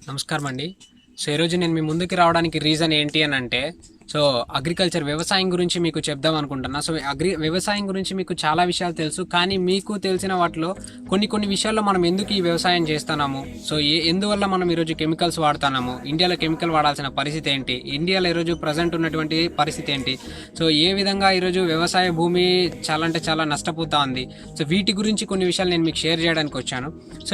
నమస్కారం అండి. సో ఈరోజు నేను మీ ముందుకు రావడానికి రీజన్ ఏంటి అని అంటే అగ్రికల్చర్ వ్యవసాయం గురించి మీకు చెప్దాం అనుకుంటున్నా. వ్యవసాయం గురించి మీకు చాలా విషయాలు తెలుసు, కానీ మీకు తెలిసిన వాటిలో కొన్ని విషయాల్లో మనం ఎందుకు ఈ వ్యవసాయం చేస్తున్నాము, ఎందువల్ల మనం ఈరోజు కెమికల్స్ వాడుతున్నాము, ఇండియాలో కెమికల్ వాడాల్సిన పరిస్థితి ఏంటి, ఇండియాలో ఈరోజు ప్రజెంట్ ఉన్నటువంటి పరిస్థితి ఏంటి, ఏ విధంగా ఈరోజు వ్యవసాయ భూమి చాలా అంటే చాలా నష్టపోతా ఉంది. వీటి గురించి కొన్ని విషయాలు నేను మీకు షేర్ చేయడానికి వచ్చాను.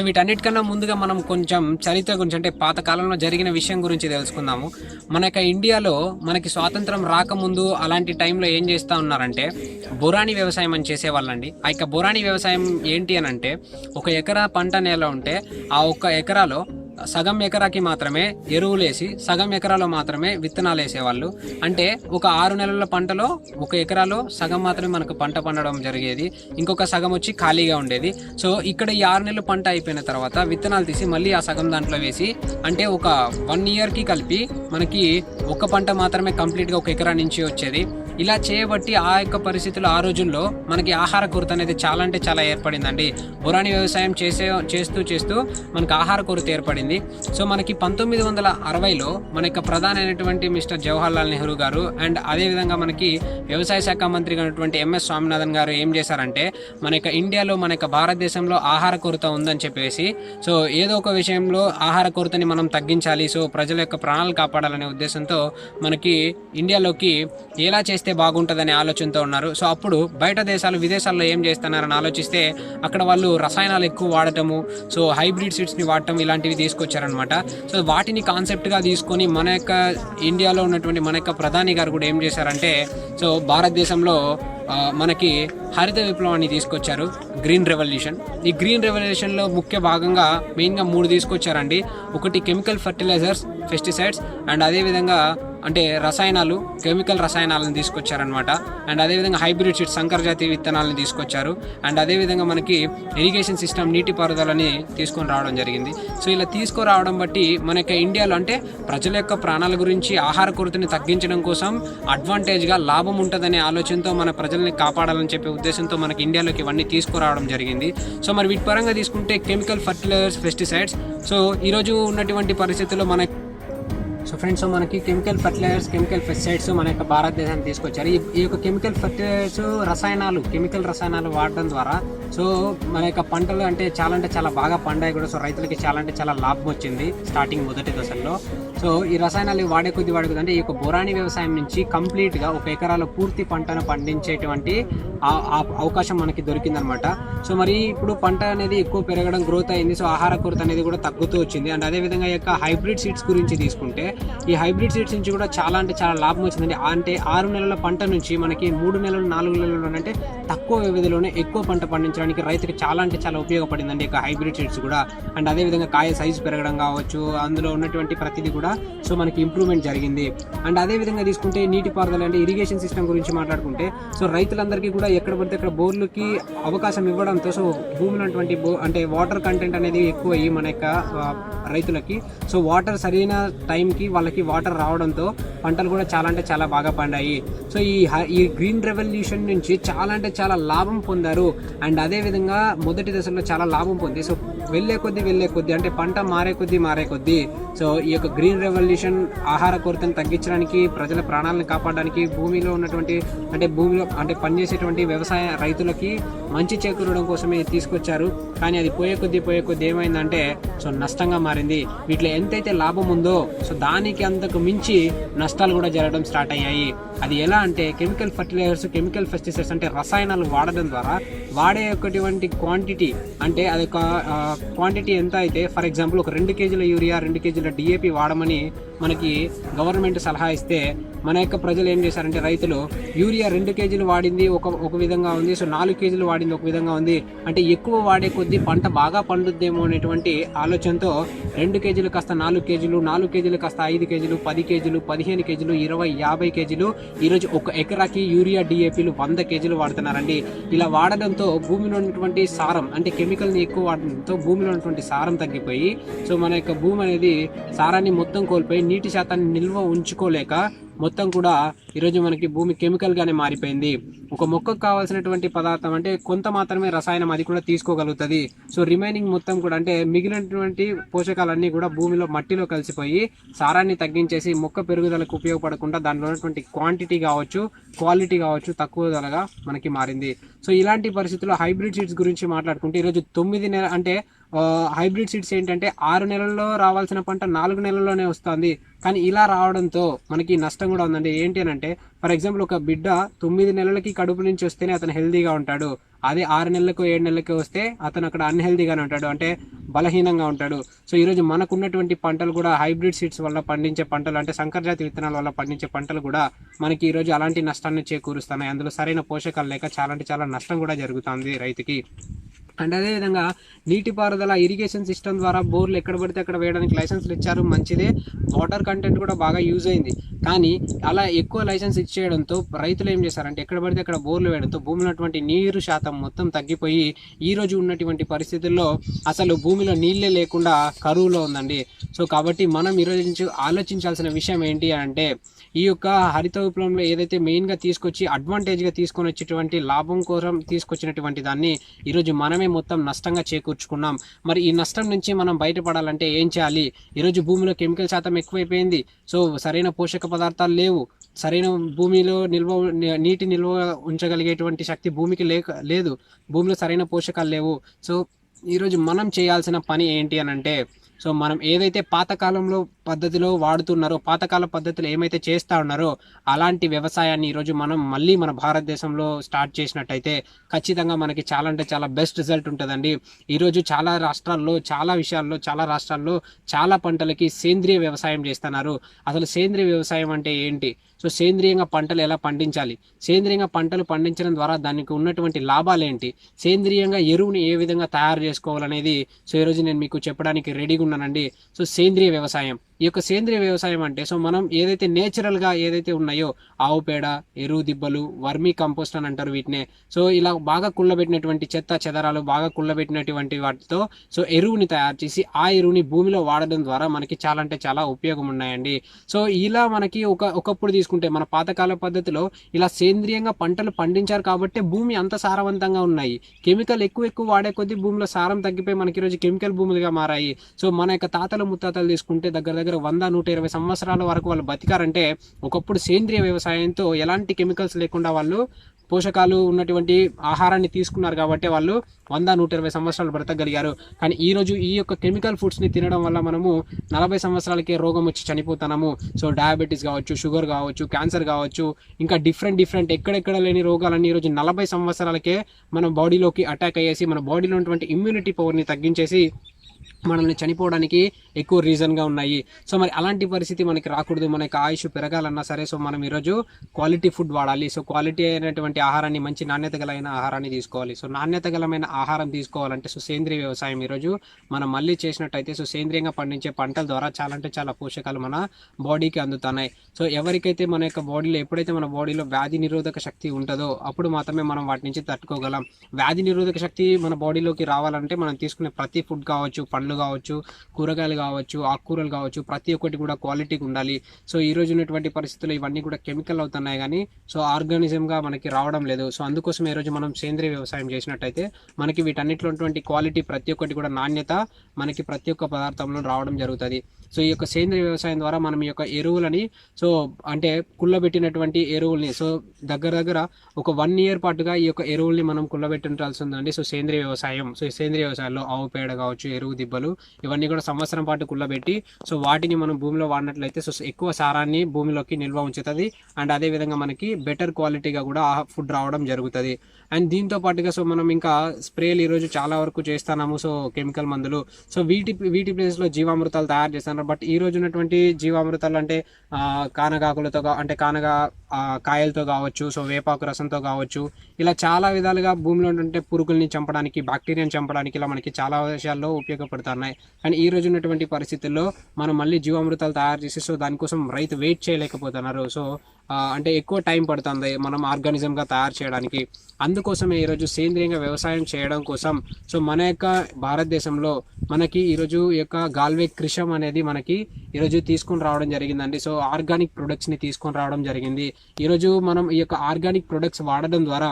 వీటన్నిటికన్నా ముందుగా మనం కొంచెం చరిత్ర గురించి, అంటే పాత కాలంలో జరిగిన విషయం గురించి తెలుసుకుందాము. మన ఇండియాలో మనకి స్వాతంత్రం రాకముందు అలాంటి టైంలో ఏం చేస్తూ ఉన్నారంటే బొరానీ వ్యవసాయం అని చేసేవాళ్ళండి. ఆ యొక్క బొరానీ వ్యవసాయం ఏంటి అని అంటే, ఒక ఎకరా పంట నేల ఉంటే ఆ ఒక్క ఎకరాలో సగం ఎకరాకి మాత్రమే ఎరువులు వేసి సగం ఎకరాలో మాత్రమే విత్తనాలు వేసేవాళ్ళు. అంటే ఒక 6 నెలల పంటలో ఒక ఎకరాలో సగం మాత్రమే మనకు పంట పండడం జరిగేది, ఇంకొక సగం వచ్చి ఖాళీగా ఉండేది. ఇక్కడ ఈ 6 నెలల పంట అయిపోయిన తర్వాత విత్తనాలు తీసి మళ్ళీ ఆ సగం దాంట్లో వేసి, అంటే ఒక 1 ఇయర్కి కలిపి మనకి ఒక పంట మాత్రమే కంప్లీట్గా ఒక ఎకరా నుంచి వచ్చేది. ఇలా చేయబట్టి ఆ యొక్క పరిస్థితులు ఆ రోజుల్లో మనకి ఆహార కొరత అనేది చాలా అంటే చాలా ఏర్పడిందండి. బొరానీ వ్యవసాయం చేస్తూ మనకి ఆహార కొరత ఏర్పడింది. మనకి 1960లో మన యొక్క ప్రధాని అయినటువంటి మిస్టర్ జవహర్లాల్ నెహ్రూ గారు అండ్ అదేవిధంగా మనకి వ్యవసాయ శాఖ మంత్రిగా ఉన్నటువంటి ఎంఎస్ స్వామినాథన్ గారు ఏం చేశారంటే, మన యొక్క ఇండియాలో మన యొక్క భారతదేశంలో ఆహార కొరత ఉందని చెప్పేసి ఏదో ఒక విషయంలో ఆహార కొరతని మనం తగ్గించాలి, ప్రజల యొక్క ప్రాణాలు కాపాడాలనే ఉద్దేశంతో మనకి ఇండియాలోకి ఎలా చేస్తే బాగుంటుందనే ఆలోచనతో ఉన్నారు. అప్పుడు బయట దేశాలు విదేశాల్లో ఏం చేస్తున్నారని ఆలోచిస్తే అక్కడ వాళ్ళు రసాయనాలు ఎక్కువ వాడటము, హైబ్రిడ్ సీడ్స్ని వాడటం ఇలాంటివి తీసుకొచ్చారనమాట. వాటిని కాన్సెప్ట్గా తీసుకొని మన యొక్క ఇండియాలో ఉన్నటువంటి మన యొక్క ప్రధాని గారు కూడా ఏం చేశారంటే, భారతదేశంలో మనకి హరిత విప్లవాన్ని తీసుకొచ్చారు, గ్రీన్ రెవల్యూషన్. ఈ గ్రీన్ రెవల్యూషన్లో ముఖ్య భాగంగా మెయిన్గా 3 తీసుకొచ్చారండి. ఒకటి కెమికల్ ఫర్టిలైజర్స్, పెస్టిసైడ్స్ అండ్ అదేవిధంగా అంటే రసాయనాలు, కెమికల్ రసాయనాలను తీసుకొచ్చారనమాట. అండ్ అదేవిధంగా హైబ్రిడ్ సీడ్స్, సంకర జాతి విత్తనాలను తీసుకొచ్చారు. అండ్ అదేవిధంగా మనకి ఇరిగేషన్ సిస్టమ్, నీటిపారుదలని తీసుకొని రావడం జరిగింది. ఇలా తీసుకురావడం బట్టి మన యొక్క ఇండియాలో అంటే ప్రజల యొక్క ప్రాణాల గురించి, ఆహార కొరతని తగ్గించడం కోసం అడ్వాంటేజ్గా లాభం ఉంటుందనే ఆలోచనతో మన ప్రజల్ని కాపాడాలని చెప్పే ఉద్దేశంతో మనకి ఇండియాలోకి ఇవన్నీ తీసుకురావడం జరిగింది. మరి వీటి పరంగా తీసుకుంటే కెమికల్ ఫర్టిలైజర్స్, పెస్టిసైడ్స్ ఈరోజు ఉన్నటువంటి పరిస్థితుల్లో ఫ్రెండ్స్ మనకి కెమికల్ ఫర్టిలైజర్స్, కెమికల్ పెస్టిసైడ్స్ మన యొక్క భారతదేశాన్ని తీసుకొచ్చారు. ఈ యొక్క కెమికల్ ఫర్టిలైజర్స్, కెమికల్ రసాయనాలు వాడడం ద్వారా మన యొక్క పంటలు అంటే చాలా బాగా పండాయి కూడా. రైతులకి చాలా అంటే చాలా లాభం వచ్చింది స్టార్టింగ్ మొదటి దశల్లో. ఈ రసాయనాలు వాడే కొద్ది అంటే ఈ యొక్క బొరానీ వ్యవసాయం నుంచి కంప్లీట్గా ఒక ఎకరాలో పూర్తి పంటను పండించేటువంటి అవకాశం మనకి దొరికిందనమాట. మరి ఇప్పుడు పంట అనేది ఎక్కువ పెరగడం, గ్రోత్ అయింది. ఆహార కొరత అనేది కూడా తగ్గుతూ వచ్చింది. అండ్ అదేవిధంగా ఈ యొక్క హైబ్రిడ్ సీడ్స్ గురించి తీసుకుంటే, ఈ హైబ్రిడ్ సీడ్స్ నుంచి కూడా చాలా అంటే చాలా లాభం వచ్చిందండి. అంటే 6 నెలల పంట నుంచి మనకి 3 నెలలు 4 నెలలు అంటే తక్కువ వ్యవధిలోనే ఎక్కువ పంట పండించడానికి రైతుకి చాలా అంటే చాలా ఉపయోగపడిందండి ఈ హైబ్రిడ్ సీడ్స్ కూడా. అండ్ అదేవిధంగా కాయ సైజు పెరగడం కావచ్చు, అందులో ఉన్నటువంటి ప్రతిదీ కూడా మనకి ఇంప్రూవ్మెంట్ జరిగింది. అండ్ అదేవిధంగా తీసుకుంటే నీటిపారుదల అంటే ఇరిగేషన్ సిస్టమ్ గురించి మాట్లాడుకుంటే, రైతులందరికీ కూడా ఎక్కడ పడితే అక్కడ బోర్లకి అవకాశం ఇవ్వడంతో భూమిలో అంటే వాటర్ కంటెంట్ అనేది ఎక్కువ అయ్యి మన యొక్క రైతులకి వాటర్ సరైన టైంకి వాళ్ళకి వాటర్ రావడంతో పంటలు కూడా చాలా అంటే చాలా బాగా పండాయి. ఈ గ్రీన్ రెవల్యూషన్ నుంచి చాలా అంటే చాలా లాభం పొందారు. అండ్ అదేవిధంగా మొదటి దశలో చాలా లాభం పొంది వెళ్ళే కొద్దీ అంటే పంట మారే కొద్దీ ఈ యొక్క గ్రీన్ రెవల్యూషన్ ఆహార కొరతను తగ్గించడానికి, ప్రజల ప్రాణాలను కాపాడడానికి, భూమిలో పనిచేసేటువంటి వ్యవసాయ రైతులకి మంచి చేకూరడం కోసమే తీసుకొచ్చారు. కానీ అది పోయే కొద్దీ ఏమైందంటే నష్టంగా మారింది. వీటిలో ఎంతైతే లాభం ఉందో దానికి అంతకు మించి నష్టాలు కూడా జరగడం స్టార్ట్ అయ్యాయి. అది ఎలా అంటే కెమికల్ ఫర్టిలైజర్స్, కెమికల్ పెస్టిసైడ్స్ అంటే రసాయనాలు వాడడం ద్వారా వాడే ఒకటి క్వాంటిటీ, అంటే అది ఒక క్వాంటిటీ ఎంత అయితే, ఫర్ ఎగ్జాంపుల్ ఒక 2 కేజీల యూరియా, 2 కేజీల డిఏపి వాడమని మనకి గవర్నమెంట్ సలహా ఇస్తే, మన యొక్క ప్రజలు ఏం చేశారంటే రైతులు యూరియా 2 కేజీలు వాడింది ఒక విధంగా ఉంది, 4 కేజీలు వాడింది ఒక విధంగా ఉంది, అంటే ఎక్కువ వాడే కొద్దీ పంట బాగా పండుద్దేమో అనేటువంటి ఆలోచనతో 2 కేజీలు కాస్త 4 కేజీలు, 4 కేజీలు కాస్త 5 కేజీలు, 10 కేజీలు, 15 కేజీలు, 20, 50 కేజీలు, ఈరోజు ఒక ఎకరాకి యూరియా డిఏపీలు 100 కేజీలు వాడుతున్నారండి. ఇలా వాడడంతో భూమిలో ఉన్నటువంటి సారం, అంటే కెమికల్ని ఎక్కువ వాడడంతో భూమిలో ఉన్నటువంటి సారం తగ్గిపోయి మన యొక్క భూమి అనేది సారాన్ని మొత్తం కోల్పోయి నీటి శాతాన్ని నిల్వ ఉంచుకోలేక మొత్తం కూడా ఈరోజు మనకి భూమి కెమికల్గానే మారిపోయింది. ఒక మొక్కకు కావాల్సినటువంటి పదార్థం అంటే కొంత మాత్రమే రసాయనం అది కూడా తీసుకోగలుగుతుంది. సో రిమైనింగ్ మొత్తం కూడా అంటే మిగిలినటువంటి పోషకాలన్నీ కూడా భూమిలో మట్టిలో కలిసిపోయి సారాన్ని తగ్గించేసి మొక్క పెరుగుదలకు ఉపయోగపడకుండా దానిలో ఉన్నటువంటి క్వాంటిటీ కావచ్చు క్వాలిటీ కావచ్చు తక్కువ ధరగా మనకి మారింది. సో ఇలాంటి పరిస్థితుల్లో హైబ్రిడ్ సీడ్స్ గురించి మాట్లాడుకుంటే ఈరోజు 9 నెల అంటే హైబ్రిడ్ సీడ్స్ ఏంటంటే 6 నెలల్లో రావాల్సిన పంట 4 నెలల్లోనే వస్తుంది. కానీ ఇలా రావడంతో మనకి నష్టం కూడా ఉందండి. ఏంటి అని అంటే ఫర్ ఎగ్జాంపుల్ ఒక బిడ్డ 9 నెలలకి కడుపు నుంచి వస్తేనే అతను హెల్దీగా ఉంటాడు. అదే 6 నెలలకు 7 నెలలకు వస్తే అతను అక్కడ అన్హెల్దీగానే ఉంటాడు, అంటే బలహీనంగా ఉంటాడు. సో ఈరోజు మనకు ఉన్నటువంటి పంటలు కూడా హైబ్రిడ్ సీడ్స్ వల్ల పండించే పంటలు అంటే సంకరజాతి విత్తనాల వల్ల పండించే పంటలు కూడా మనకి ఈరోజు అలాంటి నష్టాన్ని చేకూరుస్తున్నాయి. అందులో సరైన పోషకాలు లేక చాలా నష్టం కూడా జరుగుతుంది రైతుకి. అండ్ అదేవిధంగా నీటిపారుదల ఇరిగేషన్ సిస్టమ్ ద్వారా బోర్లు ఎక్కడ పడితే అక్కడ వేయడానికి లైసెన్స్లు ఇచ్చారు, మంచిదే. వాటర్ కంటెంట్ కూడా బాగా యూజ్ అయింది. కానీ అలా ఎక్కువ లైసెన్స్ ఇచ్చేయడంతో రైతులు ఏం చేశారంటే ఎక్కడ పడితే అక్కడ బోర్లు వేయడంతో భూమిలో ఉన్నటువంటి నీరు శాతం మొత్తం తగ్గిపోయి ఈ రోజు ఉన్నటువంటి పరిస్థితుల్లో అసలు భూమిలో నీళ్ళే లేకుండా కరువులో ఉందండి. సో కాబట్టి మనం ఈరోజు నుంచి ఆలోచించాల్సిన విషయం ఏంటి అంటే ఈ యొక్క హరిత విప్లవంలో ఏదైతే మెయిన్గా తీసుకొచ్చి అడ్వాంటేజ్గా తీసుకొని వచ్చేటువంటి లాభం కోసం తీసుకొచ్చినటువంటి దాన్ని ఈరోజు మనమే మొత్తం నష్టంగా చేకూర్చుకున్నాం. మరి ఈ నష్టం నుంచి మనం బయటపడాలంటే ఏం చేయాలి? ఈరోజు భూమిలో కెమికల్ శాతం ఎక్కువైపోయింది. సో సరైన పోషక పదార్థాలు లేవు, సరైన భూమిలో నీటి నిల్వ ఉంచగలిగేటువంటి శక్తి భూమికి లేదు, భూమిలో సరైన పోషకాలు లేవు. సో ఈరోజు మనం చేయాల్సిన పని ఏంటి అని అంటే సో మనం ఏదైతే పాతకాలంలో పద్ధతిలో వాడుతున్నారో పాతకాల పద్ధతిలో ఏమైతే చేస్తూ ఉన్నారో అలాంటి వ్యవసాయాన్ని ఈరోజు మనం మళ్ళీ మన భారతదేశంలో స్టార్ట్ చేసినట్టయితే ఖచ్చితంగా మనకి చాలా అంటే చాలా బెస్ట్ రిజల్ట్ ఉంటుందండి. ఈరోజు చాలా రాష్ట్రాల్లో చాలా రాష్ట్రాల్లో చాలా పంటలకి సేంద్రియ వ్యవసాయం చేస్తున్నారు. అసలు సేంద్రియ వ్యవసాయం అంటే ఏంటి? సో సేంద్రియంగా పంటలు ఎలా పండించాలి, సేంద్రియంగా పంటలు పండించడం ద్వారా దానికి ఉన్నటువంటి లాభాలు ఏంటి, సేంద్రియంగా ఎరువుని ఏ విధంగా తయారు చేసుకోవాలనేది సో ఈరోజు నేను మీకు చెప్పడానికి రెడీగా ఉన్నానండి. సో సేంద్రియ వ్యవసాయం, ఈ యొక్క సేంద్రియ వ్యవసాయం అంటే సో మనం ఏదైతే నేచురల్గా ఏదైతే ఉన్నాయో ఆవు పేడ, ఎరువు దిబ్బలు, వర్మీ కంపోస్ట్ అని అంటారు వీటినే. సో ఇలా బాగా కుళ్ళబెట్టినటువంటి చెత్త చెదరాలు బాగా కుళ్ళబెట్టినటువంటి వాటితో సో ఎరువుని తయారు చేసి ఆ ఎరువుని భూమిలో వాడడం ద్వారా మనకి చాలా అంటే చాలా ఉపయోగం ఉన్నాయండి. సో ఇలా మనకి ఒకప్పుడు తీసుకుంటే మన పాతకాల పద్ధతిలో ఇలా సేంద్రియంగా పంటలు పండించారు కాబట్టి భూమి అంత సారవంతంగా ఉన్నాయి. కెమికల్ ఎక్కువ వాడే కొద్దీ భూమిలో సారం తగ్గిపోయి మనకి ఈరోజు కెమికల్ భూములుగా మారాయి. సో మన యొక్క తాతలు ముత్తాతలు తీసుకుంటే దగ్గర 100-120 సంవత్సరాల వరకు వాళ్ళు బతికారంటే ఒకప్పుడు సేంద్రియ వ్యవసాయంతో ఎలాంటి కెమికల్స్ లేకుండా వాళ్ళు పోషకాలు ఉన్నటువంటి ఆహారాన్ని తీసుకున్నారు కాబట్టి వాళ్ళు 100-120 సంవత్సరాలు బ్రతకగలిగారు. కానీ ఈరోజు ఈ యొక్క కెమికల్ ఫుడ్స్ని తినడం వల్ల మనము 40 సంవత్సరాలకే రోగం వచ్చి చనిపోతున్నాము. సో డయాబెటీస్ కావచ్చు, షుగర్ కావచ్చు, క్యాన్సర్ కావచ్చు, ఇంకా డిఫరెంట్ ఎక్కడెక్కడ లేని రోగాలన్నీ ఈరోజు 40 సంవత్సరాలకే మన బాడీలోకి అటాక్ అయ్యేసి మన బాడీలో ఉన్నటువంటి ఇమ్యూనిటీ పవర్ని తగ్గించేసి మనల్ని చనిపోవడానికి ఎక్కువ రీజన్గా ఉన్నాయి. సో మరి అలాంటి పరిస్థితి మనకి రాకూడదు, మనకి ఆయుష్ పెరగాలన్నా సరే సో మనం ఈరోజు క్వాలిటీ ఫుడ్ వాడాలి. సో క్వాలిటీ అయినటువంటి ఆహారాన్ని, మంచి నాణ్యత గలైన ఆహారాన్ని తీసుకోవాలి. సో నాణ్యత గలమైన ఆహారం తీసుకోవాలంటే సో సేంద్రియ వ్యవసాయం ఈరోజు మనం మళ్ళీ చేసినట్టయితే సో సేంద్రియంగా పండించే పంటల ద్వారా చాలా అంటే చాలా పోషకాలు మన బాడీకి అందుతున్నాయి. సో ఎవరికైతే మన యొక్క బాడీలో ఎప్పుడైతే మన బాడీలో వ్యాధి నిరోధక శక్తి ఉంటుందో అప్పుడు మాత్రమే మనం వాటి నుంచి తట్టుకోగలం. వ్యాధి నిరోధక శక్తి మన బాడీలోకి రావాలంటే మనం తీసుకునే ప్రతి ఫుడ్ కావచ్చు, పండ్లు కావచ్చు, కూరగాయలు కావచ్చు, ఆకుకూరలు కావచ్చు, ప్రతి ఒక్కటి కూడా క్వాలిటీగా ఉండాలి. సో ఈ రోజు ఉన్నటువంటి పరిస్థితుల్లో ఇవన్నీ కూడా కెమికల్ అవుతున్నాయి కానీ సో ఆర్గానిజంగా మనకి రావడం లేదు. సో అందుకోసం ఈరోజు మనం సేంద్రియ వ్యవసాయం చేసినట్టయితే మనకి వీటన్నిటిలో ఉన్నటువంటి క్వాలిటీ ప్రతి ఒక్కటి కూడా నాణ్యత మనకి ప్రతి ఒక్క పదార్థంలో రావడం జరుగుతుంది. సో ఈ యొక్క సేంద్రియ వ్యవసాయం ద్వారా మనం ఈ యొక్క ఎరువులని సో అంటే కుళ్ళబెట్టినటువంటి ఎరువుల్ని సో దగ్గర ఒక 1 year పాటుగా ఈ యొక్క ఎరువుల్ని మనం కుళ్ళబెట్టించాల్సి ఉందండి. సో సేంద్రియ వ్యవసాయం, సో ఈ సేంద్రియ వ్యవసాయంలో ఆవు పేడ కావచ్చు, ఎరువు దిబ్బలు ఇవన్నీ కూడా సంవత్సరం పాటు కుళ్ళబెట్టి సో వాటిని మనం భూమిలో వాడినట్లయితే సో ఎక్కువ సారాన్ని భూమిలోకి నిల్వ ఉంచుతుంది. అండ్ అదేవిధంగా మనకి బెటర్ క్వాలిటీగా కూడా ఆ ఫుడ్ రావడం జరుగుతుంది. అండ్ దీంతో పాటుగా సో మనం ఇంకా స్ప్రేలు ఈరోజు చాలా వరకు చేస్తున్నాము, సో కెమికల్ మందులు. సో వీటి ప్లేస్లో జీవామృతాలు తయారు చేస్తున్నారు. బట్ ఈ రోజు ఉన్నటువంటి జీవామృతాలు అంటే కానగాకులతో అంటే కాయలతో కావచ్చు, సో వేపాకు రసంతో కావచ్చు, ఇలా చాలా విధాలుగా భూమిలో ఉంటే పురుగుల్ని చంపడానికి, బ్యాక్టీరియాని చంపడానికి ఇలా మనకి చాలా విషయాల్లో ఉపయోగపడుతున్నాయి. కానీ ఈ రోజు ఉన్నటువంటి పరిస్థితుల్లో మనం మళ్ళీ జీవామృతాలు తయారు చేసి సో దానికోసం రైతు వెయిట్ చేయలేకపోతున్నారు. సో అంటే ఎక్కువ టైం పడుతుంది మనం ఆర్గానిజంగా తయారు చేయడానికి. అందుకోసమే ఈరోజు సేంద్రియంగా వ్యవసాయం చేయడం కోసం సో మన యొక్క భారతదేశంలో మనకి ఈరోజు ఈ యొక్క గాల్వే కృషం అనేది మనకి ఈరోజు తీసుకొని రావడం జరిగిందండి. సో ఆర్గానిక్ ప్రొడక్ట్స్ని తీసుకొని రావడం జరిగింది. ఈరోజు మనం ఈ యొక్క ఆర్గానిక్ ప్రొడక్ట్స్ వాడడం ద్వారా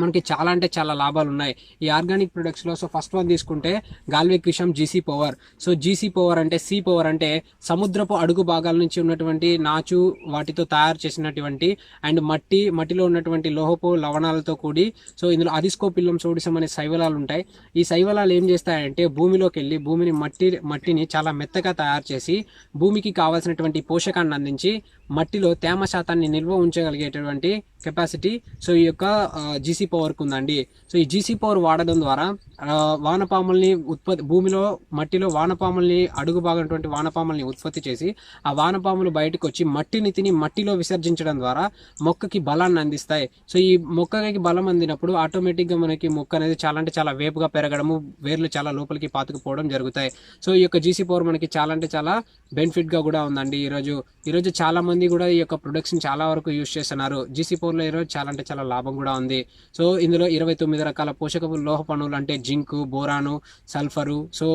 మనకి చాలా అంటే చాలా లాభాలు ఉన్నాయి ఈ ఆర్గానిక్ ప్రొడక్ట్స్లో. సో ఫస్ట్ వన్ తీసుకుంటే గాల్వే కృషం జీసీ పవర్. సో జీసీ పవర్ అంటే సీ పవర్ అంటే సముద్రపు అడుగు భాగాల నుంచి ఉన్నటువంటి నాచు వాటితో తయారు చేసినటువంటి అండ్ మట్టిలో ఉన్నటువంటి లోహపు లవణాలతో కూడి సో ఇందులో అదిస్కోపిల్లం సోడిసం అనే శైవలాలు ఉంటాయి. ఈ శైవలాలు ఏం చేస్తాయంటే భూమిలోకి వెళ్ళి మట్టిని చాలా మెత్తగా తయారు చేసి భూమికి కావాల్సినటువంటి పోషకాన్ని అందించి మట్టిలో తేమ శాతాన్ని నిల్వ ఉంచగలిగేటువంటి కెపాసిటీ సో ఈ యొక్క జీసీ పవర్కు ఉందండి. సో ఈ జీసీ పవర్ వాడడం ద్వారా వానపాముల్ని భూమిలో మట్టిలో వానపాముల్ని అడుగు భాగమైనటువంటి వానపాముల్ని ఉత్పత్తి చేసి ఆ వానపాములు బయటకు వచ్చి మట్టిని తిని మట్టిలో విసర్జించడం ద్వారా మొక్కకి బలాన్ని అందిస్తాయి. సో ఈ మొక్కకి బలం అందినప్పుడు ఆటోమేటిక్గా మనకి మొక్క అనేది చాలా అంటే చాలా వేపుగా పెరగడము, వేర్లు చాలా లోపలికి పాతుకుపోవడం జరుగుతాయి. సో ఈ యొక్క జీసీ పవర్ మనకి చాలా అంటే చాలా బెనిఫిట్గా కూడా ఉందండి. ఈరోజు చాలా మంది కూడా ఈ యొక్క ప్రొడక్ట్స్ని చాలా వరకు యూజ్ చేస్తున్నారు. జీసీ పవర్లో ఈరోజు చాలా అంటే చాలా లాభం కూడా ఉంది. సో ఇందులో 29 రకాల పోషక లోహ పణువులు అంటే జింకు, బోరాను, సల్ఫరు, సో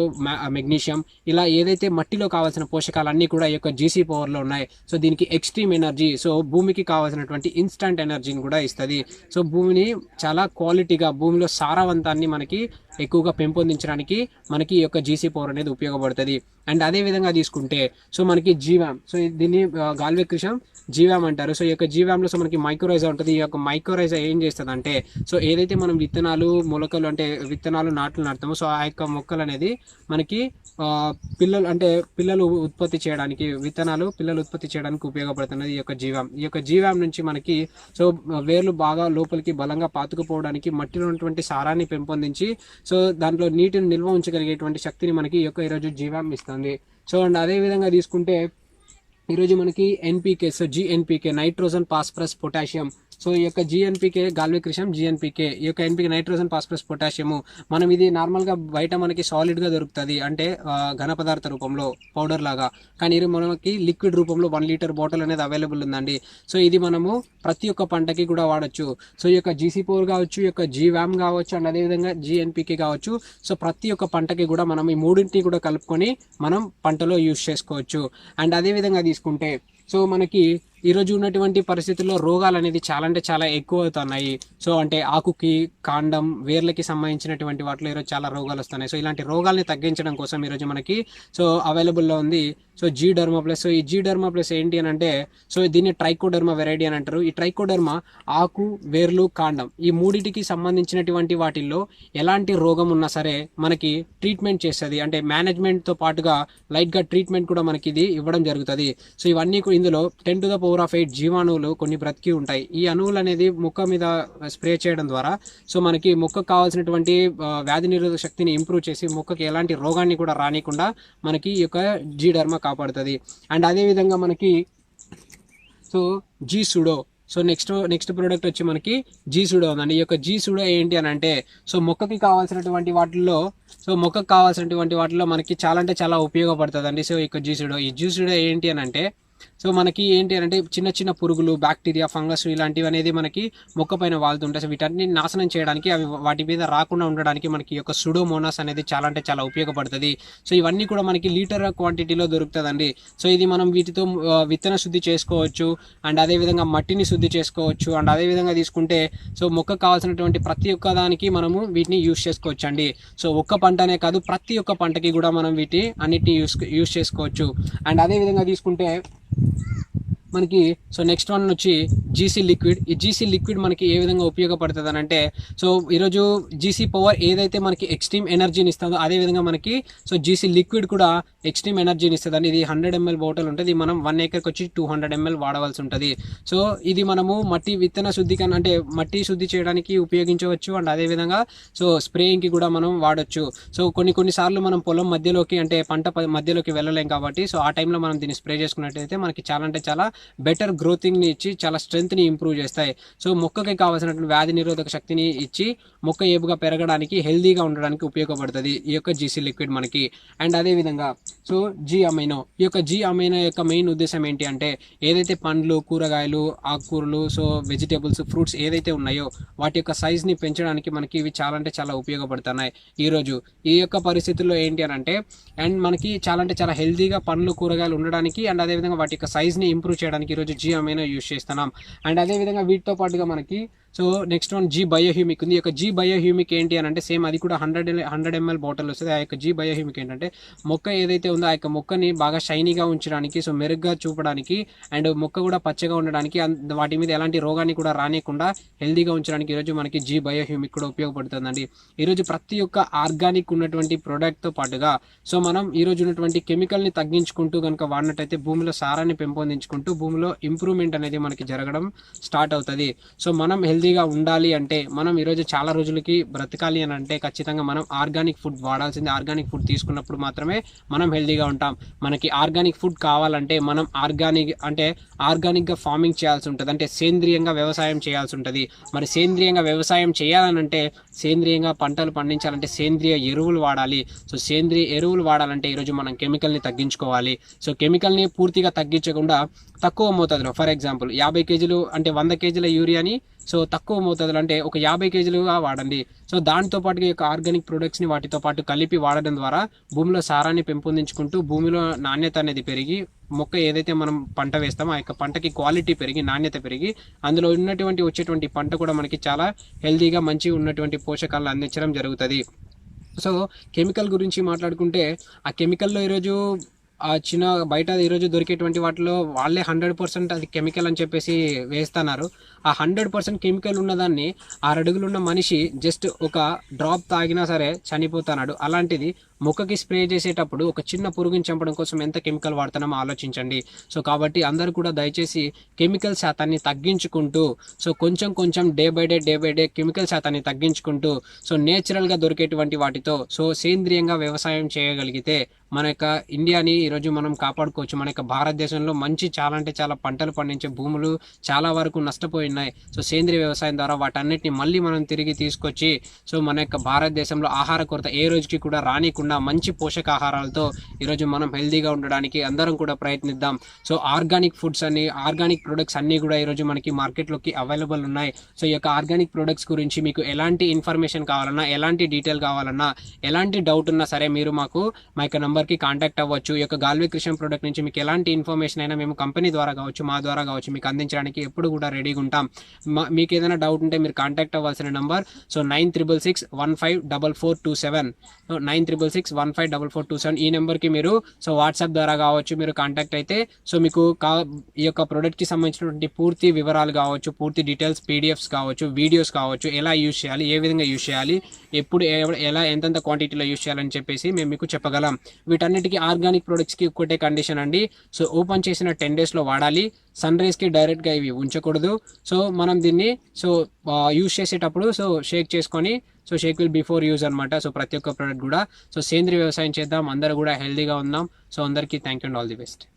మెగ్నీషియం ఇలా ఏదైతే మట్టిలో కావాల్సిన పోషకాలన్నీ కూడా ఈ యొక్క జీసీ పవర్లో ఉన్నాయి. సో దీనికి ఎక్స్ట్రీమ్ ఎనర్జీ, సో భూమికి కావాల్సినటువంటి ఇన్స్టంట్ ఎనర్జీని కూడా ఇస్తుంది. సో భూమిని చాలా క్వాలిటీగా భూమిలో సారవంతాన్ని మనకి ఎక్కువగా పెంపొందించడానికి మనకి ఈ యొక్క జీసీ పవర్ అనేది ఉపయోగపడుతుంది. అండ్ అదే విధంగా తీసుకుంటే సో మనకి జీవామ్, సో దీన్ని గాల్వే కృషం జీవామ్ అంటారు. సో ఈ యొక్క జీవామ్లో సో మనకి మైక్రోరైజా ఉంటుంది. ఈ యొక్క మైక్రోరైజా ఏం చేస్తుంది అంటే సో ఏదైతే మనం విత్తనాలు మొలకలు అంటే విత్తనాలు నాట్లు నాటుతామో సో ఆ యొక్క మొక్కలు అనేది మనకి పిల్లలు ఉత్పత్తి చేయడానికి పిల్లలు ఉత్పత్తి చేయడానికి ఉపయోగపడుతున్నది ఈ యొక్క జీవామ్. ఈ యొక్క జీవామ్ నుంచి మనకి సో వేర్లు బాగా లోపలికి బలంగా పాతుకుపోవడానికి మట్టిలో ఉన్నటువంటి సారాన్ని పెంపొందించి సో దాంట్లో నీటిని నిల్వ ఉంచగలిగేటువంటి శక్తిని మనకి ఈ యొక్క ఈరోజు జీవామ్ ఇస్తుంది. సో అండ్ అదే విధంగా తీసుకుంటే ఈరోజు మనకి NPK, so GNPK nitrogen phosphorus potassium. So ఈ యొక్క జిఎన్పికే గాల్వే కృషం జిఎన్పికే ఈ యొక్క ఎన్పికే నైట్రోజన్ ఫాస్ఫరస్ పొటాషియము మనం ఇది నార్మల్గా బయట మనకి సాలిడ్గా దొరుకుతుంది అంటే ఘన పదార్థ రూపంలో పౌడర్ లాగా. కానీ ఇది మనకి లిక్విడ్ రూపంలో 1 లీటర్ బాటిల్ అనేది అవైలబుల్ ఉందండి. సో ఇది మనము ప్రతి ఒక్క పంటకి కూడా వాడచ్చు. సో ఈ యొక్క జీసీ పవర్ కావచ్చు, ఈ యొక్క జీవామ్ కావచ్చు అండ్ అదేవిధంగా జిఎన్పికే కావచ్చు. సో ప్రతి ఒక్క పంటకి కూడా మనం ఈ మూడింటిని కూడా కలుపుకొని మనం పంటలో యూజ్ చేసుకోవచ్చు. అండ్ అదేవిధంగా తీసుకుంటే సో మనకి ఈరోజు ఉన్నటువంటి పరిస్థితుల్లో రోగాలు అనేది చాలా అంటే చాలా ఎక్కువ అవుతున్నాయి. సో అంటే ఆకుకి, కాండం, వేర్లకి సంబంధించినటువంటి వాటిలో ఈరోజు చాలా రోగాలు వస్తున్నాయి. సో ఇలాంటి రోగాల్ని తగ్గించడం కోసం ఈరోజు మనకి సో అవైలబుల్లో ఉంది సో జీడర్మా ప్లస్. సో ఈ జీడర్మా ప్లస్ ఏంటి అని అంటే సో దీన్ని ట్రైకోడర్మా వెరైటీ అని అంటారు. ఈ ట్రైకోడర్మా ఆకు, వేర్లు, కాండం ఈ మూడిటికి సంబంధించినటువంటి వాటిల్లో ఎలాంటి రోగం ఉన్నా సరే మనకి ట్రీట్మెంట్ చేస్తుంది. అంటే మేనేజ్మెంట్తో పాటుగా లైట్గా ట్రీట్మెంట్ కూడా మనకి ఇది ఇవ్వడం జరుగుతుంది. సో ఇవన్నీ ఇందులో 10⁸ జీవాణువులు కొన్ని బ్రతికి ఉంటాయి. ఈ అణువులు అనేది మొక్క మీద స్ప్రే చేయడం ద్వారా సో మనకి మొక్కకు కావాల్సినటువంటి వ్యాధి నిరోధక శక్తిని ఇంప్రూవ్ చేసి మొక్కకి ఎలాంటి రోగాన్ని కూడా రానికుండా మనకి ఈ యొక్క జీడర్మా కాపాడుతుంది. అండ్ అదేవిధంగా మనకి సో జీ సుడో. సో నెక్స్ట్ ప్రోడక్ట్ వచ్చి మనకి జీ సుడో ఉందండి. ఈ యొక్క జీ సుడో ఏంటి అని అంటే సో మొక్కకి కావాల్సినటువంటి వాటిల్లో మనకి చాలా అంటే చాలా ఉపయోగపడుతుంది అండి. సో ఈ యొక్క ఈ జీ సుడో ఏంటి అని అంటే సో మనకి ఏంటి అంటే చిన్న చిన్న పురుగులు, బ్యాక్టీరియా, ఫంగస్ ఇలాంటివి అనేది మనకి మొక్క పైన వాళ్తుంటాయి. సో వీటన్ని నాశనం చేయడానికి అవి వాటి మీద రాకుండా ఉండడానికి మనకి యొక్క సుడోమోనాస్ అనేది చాలా అంటే చాలా ఉపయోగపడుతుంది. సో ఇవన్నీ కూడా మనకి లీటర్ క్వాంటిటీలో దొరుకుతుందండి. సో ఇది మనం వీటితో విత్తన శుద్ధి చేసుకోవచ్చు అండ్ అదేవిధంగా మట్టిని శుద్ధి చేసుకోవచ్చు. అండ్ అదేవిధంగా తీసుకుంటే సో మొక్కకు కావాల్సినటువంటి ప్రతి ఒక్క దానికి మనము వీటిని యూజ్ చేసుకోవచ్చు అండి. సో ఒక్క పంటనే కాదు ప్రతి ఒక్క పంటకి కూడా మనం అన్నిటిని యూజ్ చేసుకోవచ్చు. అండ్ అదేవిధంగా తీసుకుంటే మనకి సో నెక్స్ట్ వన్ వచ్చి జీసీ లిక్విడ్. ఈ జీసీ లిక్విడ్ మనకి ఏ విధంగా ఉపయోగపడుతుంది అని అంటే సో ఈరోజు జీసీ పవర్ ఏదైతే మనకి ఎక్స్ట్రీమ్ ఎనర్జీని ఇస్తుందో అదేవిధంగా మనకి సో జీసీ లిక్విడ్ కూడా ఎక్స్ట్రీమ్ ఎనర్జీని ఇస్తుంది అండి. ఇది 100 ml బాటిల్ ఉంటుంది. మనం 1 acreకి వచ్చి 200 ml వాడవలసి ఉంటుంది. సో ఇది మనము విత్తన శుద్ధి అంటే మట్టి శుద్ధి చేయడానికి ఉపయోగించవచ్చు అండ్ అదేవిధంగా సో స్ప్రేయింగ్కి కూడా మనం వాడచ్చు. సో కొన్నిసార్లు మనం పొలం మధ్యలోకి అంటే పంట మధ్యలోకి వెళ్ళలేం కాబట్టి సో ఆ టైంలో మనం దీన్ని స్ప్రే చేసుకున్నట్టయితే మనకి చాలా అంటే చాలా బెటర్ గ్రోతింగ్ని ఇచ్చి చాలా స్ట్రెంత్ని ఇంప్రూవ్ చేస్తాయి. సో మొక్కకి కావాల్సినటువంటి వ్యాధి నిరోధక శక్తిని ఇచ్చి మొక్క ఏపుగా పెరగడానికి, హెల్దీగా ఉండడానికి ఉపయోగపడుతుంది ఈ యొక్క జీసీ లిక్విడ్ మనకి. అండ్ అదేవిధంగా సో జీ అమైనో, ఈ యొక్క జీ అమైనో యొక్క మెయిన్ ఉద్దేశం ఏంటి అంటే ఏదైతే పండ్లు, కూరగాయలు, ఆకుకూరలు, సో వెజిటేబుల్స్, ఫ్రూట్స్ ఏదైతే ఉన్నాయో వాటి యొక్క సైజ్ని పెంచడానికి మనకి ఇవి చాలా అంటే చాలా ఉపయోగపడుతున్నాయి ఈరోజు ఈ యొక్క పరిస్థితుల్లో ఏంటి అని అంటే. అండ్ మనకి చాలా అంటే చాలా హెల్తీగా పండ్లు, కూరగాయలు ఉండడానికి అండ్ అదేవిధంగా వాటి యొక్క సైజ్ని ఇంప్రూవ్ చేయడానికి ఈరోజు జీ అమైనో యూస్ చేస్తున్నాం. అండ్ అదేవిధంగా వీటితో పాటుగా మనకి సో నెక్స్ట్ వన్ జీ బయోహ్యూమిక్ ఉంది. ఈ యొక్క జీ బయోహ్యూమిక్ ఏంటి అని అంటే సేమ్ అది కూడా 100 ml బాటిల్ వస్తుంది. ఆ యొక్క జీ బయోహ్యూమిక్ ఏంటంటే మొక్క ఏదైతే ఉందో ఆ యొక్క మొక్కని బాగా షైనీగా ఉంచడానికి, సో మెరుగ్గా చూపడానికి అండ్ మొక్క కూడా పచ్చగా ఉండడానికి, వాటి మీద ఎలాంటి రోగాన్ని కూడా రానియకుండా హెల్తీగా ఉంచడానికి ఈరోజు మనకి జీ బయోహ్యూమిక్ కూడా ఉపయోగపడుతుందండి. ఈరోజు ప్రతి ఒక్క ఆర్గానిక్ ఉన్నటువంటి ప్రోడక్ట్తో పాటుగా సో మనం ఈరోజు ఉన్నటువంటి కెమికల్ని తగ్గించుకుంటూ కనుక వాడినట్టయితే భూమిలో సారాన్ని పెంపొందించుకుంటూ భూమిలో ఇంప్రూవ్మెంట్ అనేది మనకి జరగడం స్టార్ట్ అవుతుంది. సో మనం హెల్తీగా ఉండాలి అంటే, మనం ఈరోజు చాలా రోజులకి బ్రతకాలి అని అంటే ఖచ్చితంగా మనం ఆర్గానిక్ ఫుడ్ వాడాల్సింది. ఆర్గానిక్ ఫుడ్ తీసుకున్నప్పుడు మాత్రమే మనం హెల్తీగా ఉంటాం. మనకి ఆర్గానిక్ ఫుడ్ కావాలంటే మనం ఆర్గానిక్గా ఫార్మింగ్ చేయాల్సి ఉంటుంది, అంటే సేంద్రియంగా వ్యవసాయం చేయాల్సి ఉంటుంది. మరి సేంద్రియంగా వ్యవసాయం చేయాలనంటే, సేంద్రియంగా పంటలు పండించాలంటే సేంద్రియ ఎరువులు వాడాలి. సో సేంద్రియ ఎరువులు వాడాలంటే ఈరోజు మనం కెమికల్ని తగ్గించుకోవాలి. సో కెమికల్ని పూర్తిగా తగ్గించకుండా తక్కువ మోతాదులో, ఫర్ ఎగ్జాంపుల్ 50 కేజీలు అంటే 100 కేజీల యూరియాని సో తక్కువ మోతాదులో అంటే ఒక 50 కేజీలుగా వాడండి. సో దాంతో పాటుగా ఈ యొక్క ఆర్గానిక్ ప్రొడక్ట్స్ని వాటితో పాటు కలిపి వాడడం ద్వారా భూమిలో సారాన్ని పెంపొందించుకుంటూ భూమిలో నాణ్యత అనేది పెరిగి మొక్క ఏదైతే మనం పంట వేస్తామో ఆ యొక్క పంటకి క్వాలిటీ పెరిగి, నాణ్యత పెరిగి అందులో వచ్చేటువంటి పంట కూడా మనకి చాలా హెల్తీగా మంచి ఉన్నటువంటి పోషకాలను అందించడం జరుగుతుంది. సో కెమికల్ గురించి మాట్లాడుకుంటే ఆ కెమికల్లో ఈరోజు ఆ చిన్న బయట ఈరోజు దొరికేటువంటి వాటిలో వాళ్ళే 100% అది కెమికల్ అని చెప్పేసి వేస్తున్నారు. ఆ 100% కెమికల్ ఉన్నదాన్ని 6 అడుగులున్న మనిషి జస్ట్ ఒక డ్రాప్ తాగినా సరే చనిపోతున్నాడు. అలాంటిది మొక్కకి స్ప్రే చేసేటప్పుడు ఒక చిన్న పురుగుని చంపడం కోసం ఎంత కెమికల్ వాడుతున్నామో ఆలోచించండి. సో కాబట్టి అందరూ కూడా దయచేసి కెమికల్ శాతాన్ని తగ్గించుకుంటూ, సో కొంచెం డే బై డే కెమికల్ శాతాన్ని తగ్గించుకుంటూ, సో నేచురల్గా దొరికేటువంటి వాటితో సో సేంద్రియంగా వ్యవసాయం చేయగలిగితే మన యొక్క ఇండియాని ఈరోజు మనం కాపాడుకోవచ్చు. మన యొక్క భారతదేశంలో చాలా అంటే చాలా పంటలు పండించే భూములు చాలా వరకు నష్టపోయినాయి. సో సేంద్రియ వ్యవసాయం ద్వారా వాటన్నిటిని మళ్ళీ మనం తిరిగి తీసుకొచ్చి సో మన యొక్క భారతదేశంలో ఆహార కొరత ఏ రోజుకి కూడా రానికుండా మంచి పోషకాహారాలతో ఈరోజు మనం హెల్తీగా ఉండడానికి అందరం కూడా ప్రయత్నిద్దాం. సో ఆర్గానిక్ ఫుడ్స్ అని, ఆర్గానిక్ ప్రొడక్ట్స్ అన్నీ కూడా ఈరోజు మనకి మార్కెట్లోకి అవైలబుల్ ఉన్నాయి. సో ఈ యొక్క ఆర్గానిక్ ప్రొడక్ట్స్ గురించి మీకు ఎలాంటి ఇన్ఫర్మేషన్ కావాలన్నా, ఎలాంటి డీటెయిల్ కావాలన్నా, ఎలాంటి డౌట్ ఉన్నా సరే మీరు మా యొక్క నంబర్కి కాంటాక్ట్ అవ్వచ్చు. ఈ యొక్క గాల్వే కృష్ణ ప్రోడక్ట్ నుంచి మీకు ఎలాంటి ఇన్ఫర్మేషన్ అయినా మేము కంపెనీ ద్వారా కావచ్చు, మా ద్వారా కావచ్చు మీకు అందించడానికి ఎప్పుడు కూడా రెడీగా ఉంటాం. మీకు ఏదైనా డౌట్ ఉంటే మీరు కాంటాక్ట్ అవ్వాల్సిన నంబర్ సో 9666154427, 9666154427 ఈ నెంబర్కి మీరు సో వాట్సాప్ ద్వారా కావచ్చు మీరు కాంటాక్ట్ అయితే సో మీకు ఈ యొక్క ప్రోడక్ట్కి సంబంధించినటువంటి పూర్తి వివరాలు కావచ్చు, పూర్తి డీటెయిల్స్, పీడిఎఫ్స్ కావచ్చు, వీడియోస్ కావచ్చు, ఎలా యూజ్ చేయాలి, ఏ విధంగా యూజ్ చేయాలి, ఎప్పుడు ఎలా ఎంతెంత క్వాంటిటీలో యూజ్ చేయాలని చెప్పేసి మేము మీకు చెప్పగలం. వీటన్నిటికీ ఆర్గానిక్ ప్రొడక్ట్స్కి ఒకటే కండిషన్ అండి, సో ఓపెన్ చేసిన 10 డేస్లో వాడాలి. సన్ రైజ్కి డైరెక్ట్గా ఇవి ఉంచకూడదు. సో మనం దీన్ని సో యూజ్ చేసేటప్పుడు సో షేక్ చేసుకొని, so shake will before use అనమాట. సో ప్రతి ఒక్క ప్రోడక్ట్ కూడా సో సేంద్రియ వ్యవసాయం చేద్దాం, అందరూ కూడా హెల్తీగా ఉందాం. సో అందరికీ thank you and all the best.